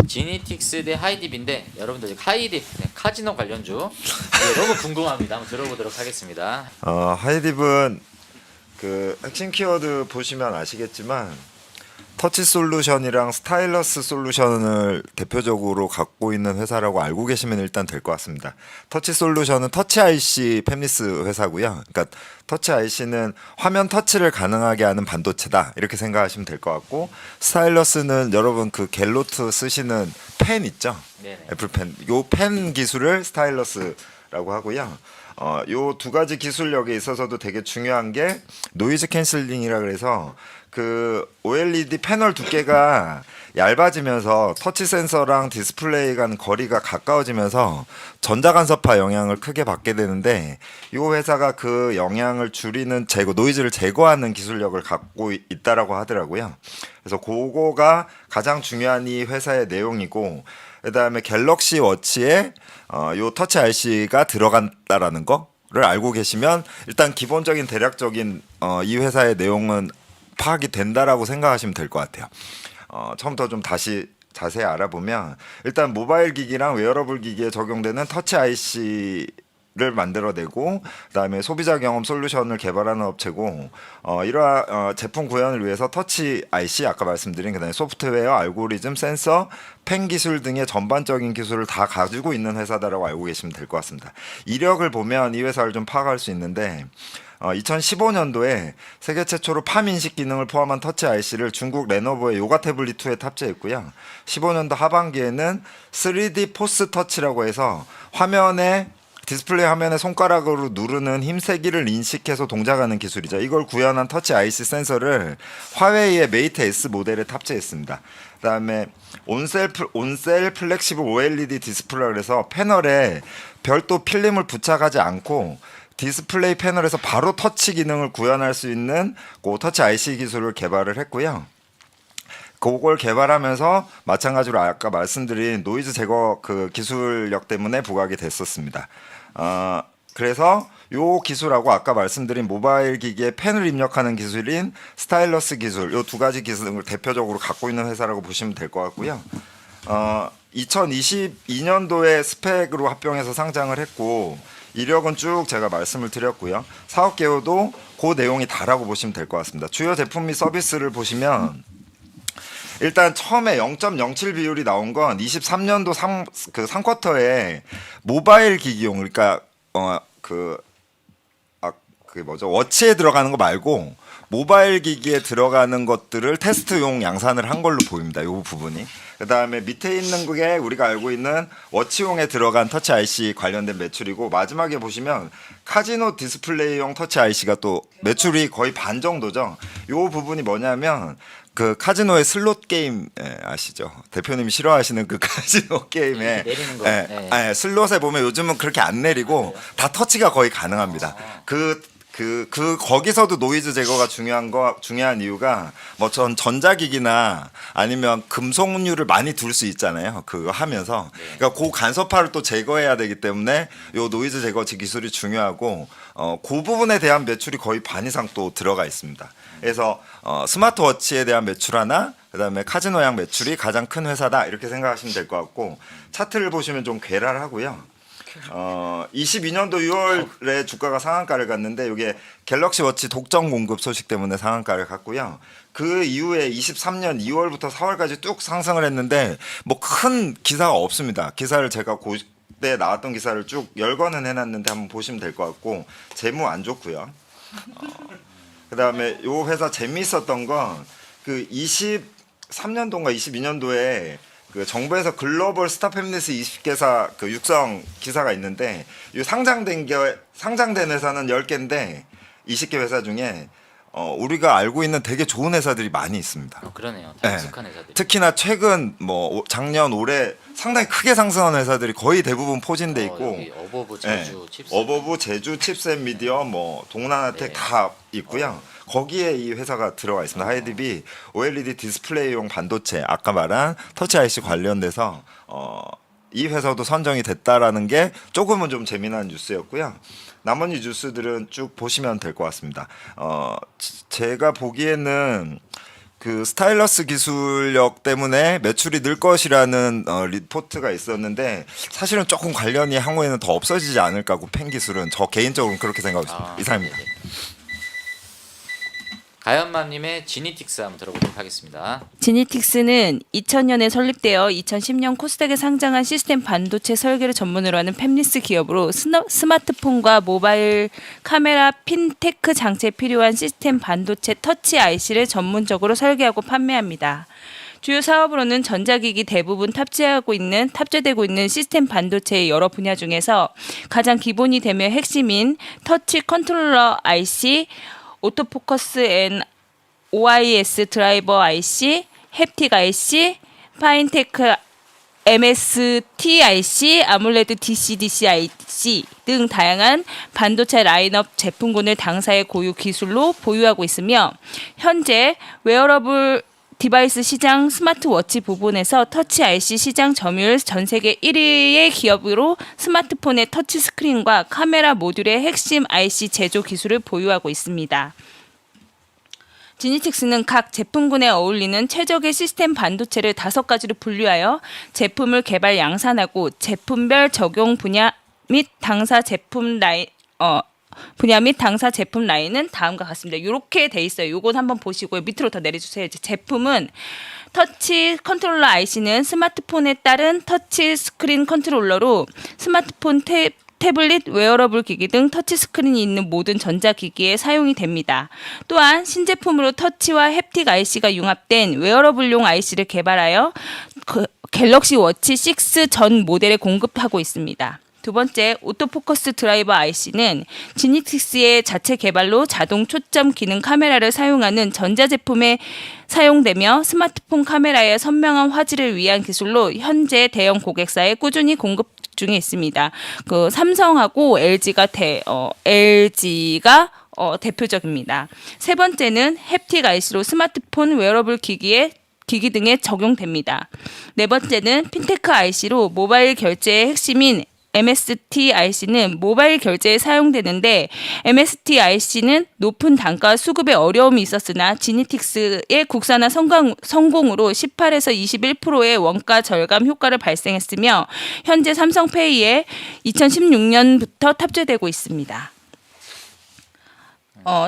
지니틱스 대 하이딥인데 여러분들 하이딥 카지노 관련주 너무 궁금합니다. 한번 들어보도록 하겠습니다. 하이딥은 그 핵심 키워드 보시면 아시겠지만 터치 솔루션이랑 스타일러스 솔루션을 대표적으로 갖고 있는 회사라고 알고 계시면 일단 될 것 같습니다. 터치 솔루션은 터치 IC 팹리스 회사고요. 그러니까 터치 IC는 화면 터치를 가능하게 하는 반도체다 이렇게 생각하시면 될 것 같고, 스타일러스는 여러분 그 갤로트 쓰시는 펜 있죠? 네네. 애플펜. 요 펜 기술을 스타일러스라고 하고요. 요 두 가지 기술력에 있어서도 되게 중요한 게 노이즈 캔슬링이라 그래서 그 OLED 패널 두께가 얇아지면서 터치 센서랑 디스플레이 간 거리가 가까워지면서 전자간섭파 영향을 크게 받게 되는데, 이 회사가 그 영향을 줄이는 노이즈를 제거하는 기술력을 갖고 있다라고 하더라고요. 그래서 그거가 가장 중요한 이 회사의 내용이고, 그다음에 갤럭시 워치에 요 터치 IC가 들어간다라는 거를 알고 계시면 일단 기본적인 대략적인 이 회사의 내용은 파악이 된다라고 생각하시면 될 것 같아요. 처음부터 좀 다시 자세히 알아보면 일단 모바일 기기랑 웨어러블 기기에 적용되는 터치 IC를 만들어내고, 그다음에 소비자 경험 솔루션을 개발하는 업체고, 이러한 제품 구현을 위해서 터치 IC 아까 말씀드린 그다음에 소프트웨어, 알고리즘, 센서, 펜 기술 등의 전반적인 기술을 다 가지고 있는 회사다라고 알고 계시면 될 것 같습니다. 이력을 보면 이 회사를 좀 파악할 수 있는데, 2015년도에 세계 최초로 팜 인식 기능을 포함한 터치 IC를 중국 레노버의 요가 태블릿 2에 탑재했고요. 15년도 하반기에는 3D 포스 터치라고 해서 디스플레이 화면에 손가락으로 누르는 힘세기를 인식해서 동작하는 기술이죠. 이걸 구현한 터치 IC 센서를 화웨이의 메이트 S 모델에 탑재했습니다. 그다음에 온셀 플렉시블 OLED 디스플레이라 그래서 패널에 별도 필름을 부착하지 않고 디스플레이 패널에서 바로 터치 기능을 구현할 수 있는 그 터치 IC 기술을 개발을 했고요. 그걸 개발하면서 마찬가지로 아까 말씀드린 노이즈 제거 그 기술력 때문에 부각이 됐었습니다. 그래서 요 기술하고 아까 말씀드린 모바일 기기에 펜을 입력하는 기술인 스타일러스 기술, 요 두 가지 기술을 대표적으로 갖고 있는 회사라고 보시면 될 것 같고요. 2022년도에 스펙으로 합병해서 상장을 했고, 이력은 쭉 제가 말씀을 드렸고요. 사업 개요도 그 내용이 다라고 보시면 될 것 같습니다. 주요 제품 및 서비스를 보시면 일단 처음에 0.07 비율이 나온 건 23년도 3쿼터에 모바일 기기용, 그러니까 워치에 들어가는 거 말고 모바일 기기에 들어가는 것들을 테스트용 양산을 한 걸로 보입니다. 이 부분이. 그다음에 밑에 있는 게 우리가 알고 있는 워치용에 들어간 터치 IC 관련된 매출이고, 마지막에 보시면 카지노 디스플레이용 터치 IC가 또 매출이 거의 반 정도죠. 이 부분이 뭐냐면 그 카지노의 슬롯 게임 아시죠? 대표님이 싫어하시는 그 카지노 게임에 내리는 거. 슬롯에 보면 요즘은 그렇게 안 내리고 다 터치가 거의 가능합니다. 거기서도 노이즈 제거가 중요한 이유가 뭐 전자기기나 아니면 금속류를 많이 둘 수 있잖아요. 그거 하면서. 그러니까 그 간섭파를 또 제거해야 되기 때문에 요 노이즈 제거 기술이 중요하고, 그 부분에 대한 매출이 거의 반 이상 또 들어가 있습니다. 그래서 스마트워치에 대한 매출 하나, 그다음에 카지노양 매출이 가장 큰 회사다 이렇게 생각하시면 될 것 같고, 차트를 보시면 좀 괴랄하고요. 22년도 6월에 주가가 상한가를 갔는데 이게 갤럭시 워치 독점 공급 소식 때문에 상한가를 갔고요. 그 이후에 23년 2월부터 4월까지 뚝 상승을 했는데 뭐 큰 기사가 없습니다. 기사를 제가 그때 나왔던 기사를 쭉 열거는 해놨는데 한번 보시면 될 것 같고, 재무 안 좋고요. 그다음에 요 회사 재미있었던 건 그 23년도인가 22년도에 그 정부에서 글로벌 스타팹리스 20개사 그 육성 기사가 있는데, 이 상장된 회사는 10개인데 20개 회사 중에 우리가 알고 있는 되게 좋은 회사들이 많이 있습니다. 그러네요. 익숙한 회사들. 특히나 최근 뭐 작년 올해 상당히 크게 상승한 회사들이 거의 대부분 포진돼 있고, 여기 어버브 제주 칩스. 어버브 제주 칩셋 미디어 뭐 동남아텍 다 있고요. 거기에 이 회사가 들어가 있습니다. 하이딥이 OLED 디스플레이용 반도체 아까 말한 터치 IC 관련돼서 이 회사도 선정이 됐다라는 게 조금은 좀 재미난 뉴스였고요. 나머지 뉴스들은 쭉 보시면 될 것 같습니다. 제가 보기에는 그 스타일러스 기술력 때문에 매출이 늘 것이라는 리포트가 있었는데 사실은 조금 관련이 향후에는 더 없어지지 않을까 하고 펜 기술은 저 개인적으로는 그렇게 생각하고 있습니다. 이상입니다. 네네. 가연맘님의 지니틱스 한번 들어보도록 하겠습니다. 지니틱스는 2000년에 설립되어 2010년 코스닥에 상장한 시스템 반도체 설계를 전문으로 하는 팹리스 기업으로 스마트폰과 모바일 카메라 핀테크 장치에 필요한 시스템 반도체 터치 IC를 전문적으로 설계하고 판매합니다. 주요 사업으로는 전자기기 대부분 탑재되고 있는 시스템 반도체의 여러 분야 중에서 가장 기본이 되며 핵심인 터치 컨트롤러 IC, 오토포커스 앤 OIS 드라이버 IC, 햅틱 IC, 파인테크 MST IC, 아몰레드 DC-DC IC 등 다양한 반도체 라인업 제품군을 당사의 고유 기술로 보유하고 있으며 현재 웨어러블 디바이스 시장 스마트워치 부분에서 터치 IC 시장 점유율 전 세계 1위의 기업으로 스마트폰의 터치 스크린과 카메라 모듈의 핵심 IC 제조 기술을 보유하고 있습니다. 지니틱스는 각 제품군에 어울리는 최적의 시스템 반도체를 5가지로 분류하여 제품을 개발 양산하고 제품별 적용 분야 및 당사 제품 라인은 다음과 같습니다. 이렇게 돼 있어요. 요건 한번 보시고요. 밑으로 더 내려주세요. 이제 제품은 터치 컨트롤러 IC는 스마트폰에 따른 터치 스크린 컨트롤러로 스마트폰, 태블릿, 웨어러블 기기 등 터치 스크린이 있는 모든 전자기기에 사용이 됩니다. 또한 신제품으로 터치와 햅틱 IC가 융합된 웨어러블용 IC를 개발하여 갤럭시 워치 6 전 모델에 공급하고 있습니다. 두 번째, 오토포커스 드라이버 IC는 지니틱스의 자체 개발로 자동 초점 기능 카메라를 사용하는 전자제품에 사용되며 스마트폰 카메라의 선명한 화질을 위한 기술로 현재 대형 고객사에 꾸준히 공급 중에 있습니다. 그 삼성하고 LG가 대표적입니다. 세 번째는 햅틱 IC로 스마트폰 웨어러블 기기 등에 적용됩니다. 네 번째는 핀테크 IC로 모바일 결제의 핵심인 MST IC는 모바일 결제에 사용되는데 MST IC는 높은 단가 수급에 어려움이 있었으나 지니틱스의 국산화 성공으로 18에서 21%의 원가 절감 효과를 발생했으며 현재 삼성페이에 2016년부터 탑재되고 있습니다.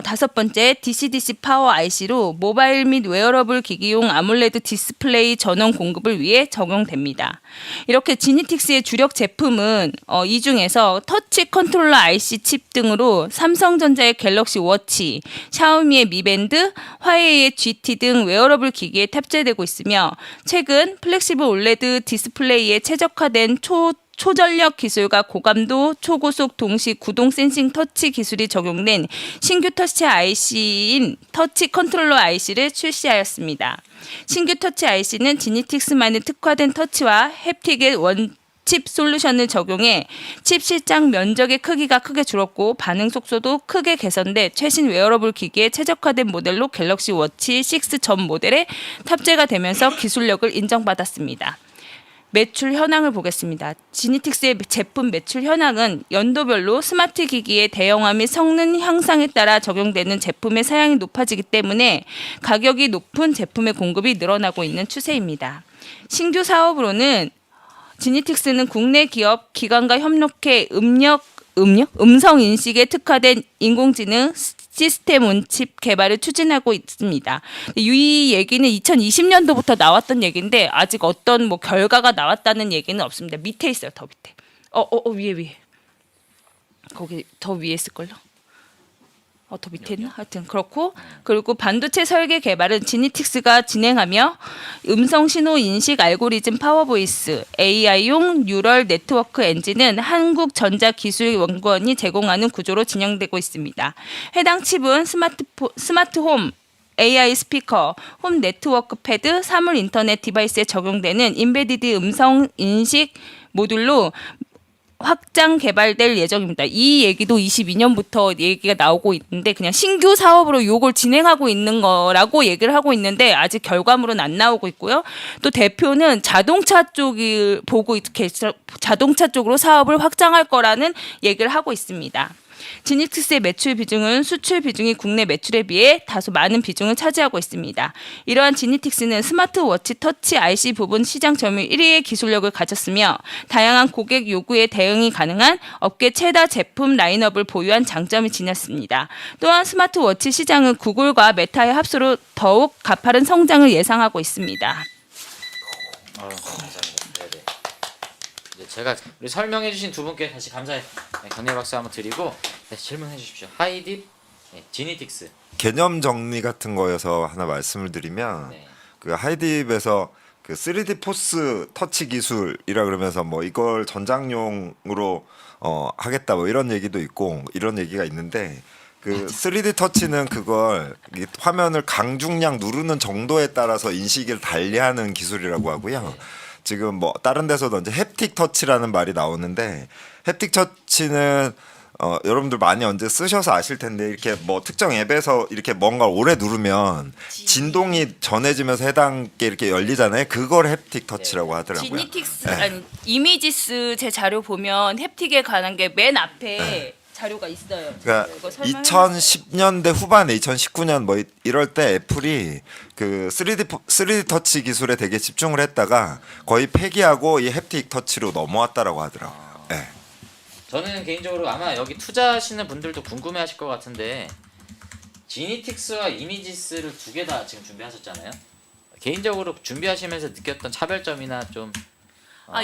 다섯 번째, DC-DC 파워 IC로 모바일 및 웨어러블 기기용 아몰레드 디스플레이 전원 공급을 위해 적용됩니다. 이렇게 지니틱스의 주력 제품은 이 중에서 터치 컨트롤러 IC 칩 등으로 삼성전자의 갤럭시 워치, 샤오미의 Mi 밴드, 화웨이의 GT 등 웨어러블 기기에 탑재되고 있으며 최근 플렉시블 올레드 디스플레이에 최적화된 초전력 기술과 고감도, 초고속 동시 구동 센싱 터치 기술이 적용된 신규 터치 IC인 터치 컨트롤러 IC를 출시하였습니다. 신규 터치 IC는 지니틱스만의 특화된 터치와 햅틱의 원칩 솔루션을 적용해 칩 실장 면적의 크기가 크게 줄었고 반응 속도도 크게 개선돼 최신 웨어러블 기기에 최적화된 모델로 갤럭시 워치 6 전 모델에 탑재가 되면서 기술력을 인정받았습니다. 매출 현황을 보겠습니다. 지니틱스의 제품 매출 현황은 연도별로 스마트 기기의 대형화 및 성능 향상에 따라 적용되는 제품의 사양이 높아지기 때문에 가격이 높은 제품의 공급이 늘어나고 있는 추세입니다. 신규 사업으로는 지니틱스는 국내 기업, 기관과 협력해 음성 인식에 특화된 인공지능 시스템 온칩 개발을 추진하고 있습니다. 이 얘기는 2020년도부터 나왔던 얘기인데 아직 어떤 결과가 나왔다는 얘기는 없습니다. 밑에 있어요. 더 밑에. 위에. 거기 더 위에 있을걸요? 더 밑에 있나? 하여튼 그렇고 그리고 반도체 설계 개발은 지니틱스가 진행하며 음성 신호 인식 알고리즘 파워보이스, AI용 뉴럴 네트워크 엔진은 한국전자기술연구원이 제공하는 구조로 진행되고 있습니다. 해당 칩은 스마트홈, AI 스피커, 홈 네트워크 패드, 사물 인터넷 디바이스에 적용되는 인베디드 음성 인식 모듈로 확장 개발될 예정입니다. 이 얘기도 22년부터 얘기가 나오고 있는데 그냥 신규 사업으로 요걸 진행하고 있는 거라고 얘기를 하고 있는데 아직 결과물은 안 나오고 있고요. 또 대표는 자동차 쪽을 보고 이렇게 자동차 쪽으로 사업을 확장할 거라는 얘기를 하고 있습니다. 지니틱스의 매출 비중은 수출 비중이 국내 매출에 비해 다소 많은 비중을 차지하고 있습니다. 이러한 지니틱스는 스마트워치 터치 IC 부분 시장 점유율 1위의 기술력을 가졌으며 다양한 고객 요구에 대응이 가능한 업계 최다 제품 라인업을 보유한 장점이 지녔습니다. 또한 스마트워치 시장은 구글과 메타의 합수로 더욱 가파른 성장을 예상하고 있습니다. 감사합니다. 네네. 이제 제가 우리 설명해주신 두 분께 다시 감사의 격려 박수 한번 드리고 질문해 주십시오. 하이딥, 지니틱스. 개념 정리 같은 거여서 하나 말씀을 드리면 네. 그 하이딥에서 그 3D 포스 터치 기술이라 그러면서 뭐 이걸 전장용으로 하겠다 뭐 이런 얘기도 있고 이런 얘기가 있는데 그 3D 터치는 그걸 이 화면을 강중량 누르는 정도에 따라서 인식을 달리하는 기술이라고 하고요. 지금 뭐 다른 데서도 이제 햅틱 터치라는 말이 나오는데 햅틱 터치는 여러분들 많이 언제 쓰셔서 아실 텐데 이렇게 뭐 특정 앱에서 이렇게 뭔가 오래 누르면 진동이 전해지면서 해당 게 이렇게 열리잖아요. 그걸 햅틱 터치라고 하더라고요. 지니틱스 네. 아니 이미지스 제 자료 보면 햅틱에 관한 게 맨 앞에 자료가 있어요. 그러니까 이거 설명해 2010년대 후반에 2019년 뭐 이럴 때 애플이 그 3D 터치 기술에 되게 집중을 했다가 거의 폐기하고 이 햅틱 터치로 넘어왔다라고 하더라고요. 네. 저는 개인적으로 아마 여기 투자하시는 분들도 궁금해하실 것 같은데 지니틱스와 이미지스를 두 개 다 지금 준비하셨잖아요. 개인적으로 준비하시면서 느꼈던 차별점이나 좀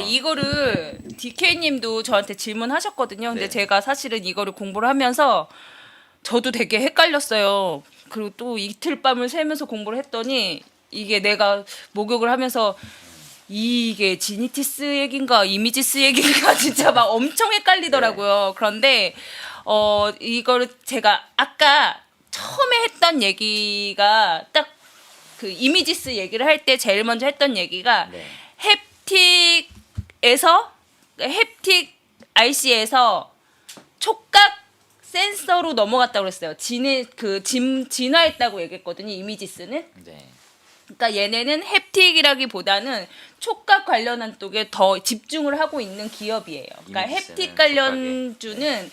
이거를 DK님도 저한테 질문하셨거든요. 근데 네. 제가 사실은 이거를 공부를 하면서 저도 되게 헷갈렸어요. 그리고 또 이틀 밤을 새면서 공부를 했더니 이게 내가 목욕을 하면서 이게 지니티스 얘긴가 이미지스 얘긴가 진짜 막 엄청 헷갈리더라고요. 그런데 이거를 제가 아까 처음에 했던 얘기가 딱 그 이미지스 얘기를 할 때 제일 먼저 했던 얘기가 네. 햅틱 IC에서 촉각 센서로 넘어갔다고 그랬어요. 진화했다고 얘기했거든요. 이미지스는. 네. 그러니까 얘네는 햅틱이라기보다는 촉각 관련한 쪽에 더 집중을 하고 있는 기업이에요. 그러니까 이미지스는 햅틱 관련주는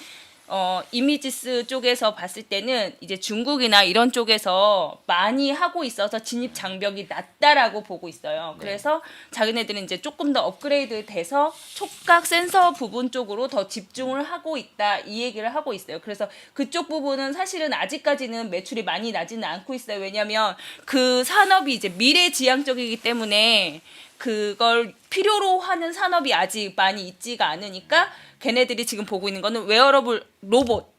이미지스 쪽에서 봤을 때는 이제 중국이나 이런 쪽에서 많이 하고 있어서 진입 장벽이 낮다라고 보고 있어요. 네. 그래서 자기네들은 이제 조금 더 업그레이드 돼서 촉각 센서 부분 쪽으로 더 집중을 하고 있다 이 얘기를 하고 있어요. 그래서 그쪽 부분은 사실은 아직까지는 매출이 많이 나지는 않고 있어요. 왜냐하면 그 산업이 이제 미래지향적이기 때문에 그걸 필요로 하는 산업이 아직 많이 있지가 않으니까 걔네들이 지금 보고 있는 거는 웨어러블 로봇,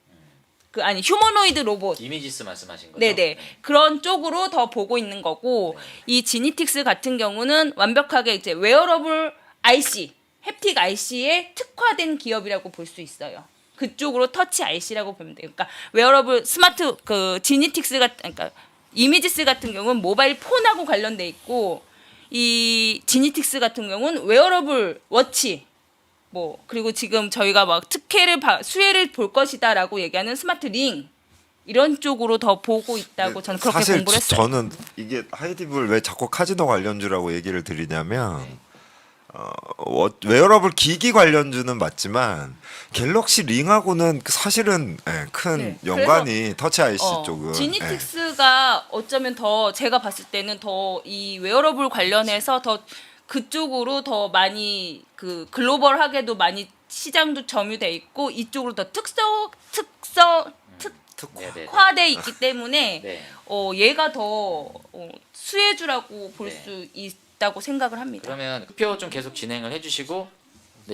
휴머노이드 로봇. 이미지스 말씀하신 거죠? 네네. 그런 쪽으로 더 보고 있는 거고, 이 지니틱스 같은 경우는 완벽하게 이제 웨어러블 IC, 햅틱 IC에 특화된 기업이라고 볼 수 있어요. 그쪽으로 터치 IC라고 보면 돼요. 그러니까 웨어러블 스마트 지니틱스 그러니까 이미지스 같은 경우는 모바일 폰하고 관련돼 있고, 이 지니틱스 같은 경우는 웨어러블 워치. 그리고 지금 저희가 막 수혜를 볼 것이다라고 얘기하는 스마트 링 이런 쪽으로 더 보고 있다고 저는 그렇게 사실 공부를 했어요. 저는 이게 하이딥을 왜 자꾸 카지노 관련주라고 얘기를 드리냐면 웨어러블 기기 관련주는 맞지만 갤럭시 링하고는 사실은 큰 연관이 터치 IC 쪽은 지니틱스가 어쩌면 더 제가 봤을 때는 더 이 웨어러블 관련해서 더 그쪽으로 더 많이 글로벌하게도 많이 시장도 점유돼 있고 이쪽으로 더 특화돼 있기 때문에 네. 얘가 더 수혜주라고 볼 네. 수 있다고 생각을 합니다. 그러면 투표 좀 계속 진행을 해주시고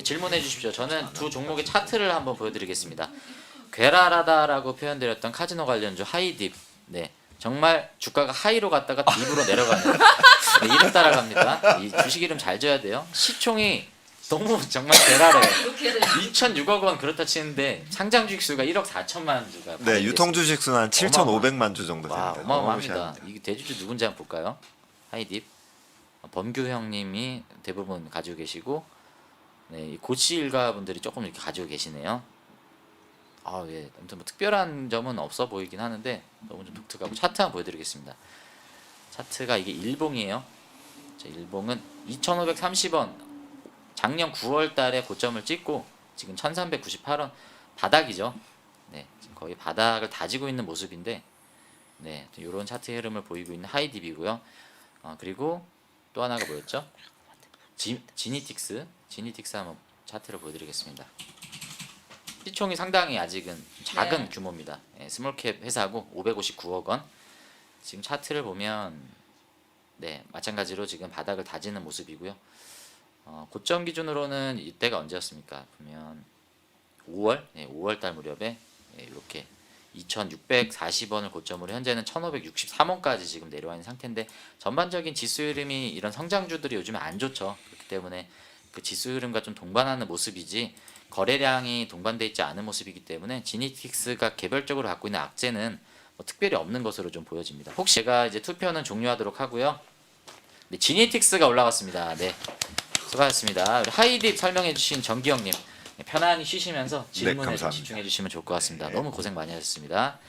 질문해 주십시오. 저는 두 종목의 차트를 한번 보여드리겠습니다. 괴랄하다라고 표현드렸던 카지노 관련주 하이딥. 네. 정말 주가가 하이로 갔다가 딥으로 내려가는 이름 따라갑니다. 이 주식 이름 잘 지어야 돼요. 시총이 너무 정말 괴랄해요. 2,006억 원 그렇다 치는데 상장 주식 수가 1억 4천만 주가 네, 유통 주식 수는 한 7,500만 주 정도 와, 됩니다. 어마어마합니다. 이게 대주주 누군지 한번 볼까요? 하이딥 범규 형님이 대부분 가지고 계시고 네, 고치 일가 분들이 조금 이렇게 가지고 계시네요. 예. 아무튼 뭐 특별한 점은 없어 보이긴 하는데 너무 좀 독특하고 차트 한번 보여드리겠습니다. 차트가 이게 일봉이에요. 일봉은 2,530원 작년 9월 달에 고점을 찍고 지금 1,398원 바닥이죠. 네, 지금 거의 바닥을 다지고 있는 모습인데, 네, 이런 차트 흐름을 보이고 있는 하이딥이고요. 그리고 또 하나가 뭐였죠? 지니틱스 한번 차트를 보여드리겠습니다. 시총이 상당히 아직은 작은 네. 규모입니다. 예, 스몰캡 회사고 559억 원. 지금 차트를 보면 네, 마찬가지로 지금 바닥을 다지는 모습이고요. 고점 기준으로는 이때가 언제였습니까? 보면 5월, 5월 달 무렵에 이렇게 2,640원을 고점으로 현재는 1,563원까지 지금 내려와 있는 상태인데, 전반적인 지수 흐름이 이런 성장주들이 요즘에 안 좋죠. 그렇기 때문에 그 지수 흐름과 좀 동반하는 모습이지 거래량이 동반돼 있지 않은 모습이기 때문에 지니틱스가 개별적으로 갖고 있는 악재는 뭐 특별히 없는 것으로 좀 보여집니다. 혹시 제가 이제 투표는 종료하도록 하고요. 네, 지니틱스가 올라갔습니다. 네, 수고하셨습니다. 우리 하이딥 설명해주신 정기영님, 편안히 쉬시면서 질문에 좀 감사합니다. 집중해 주시면 좋을 것 같습니다. 너무 고생 많이 하셨습니다.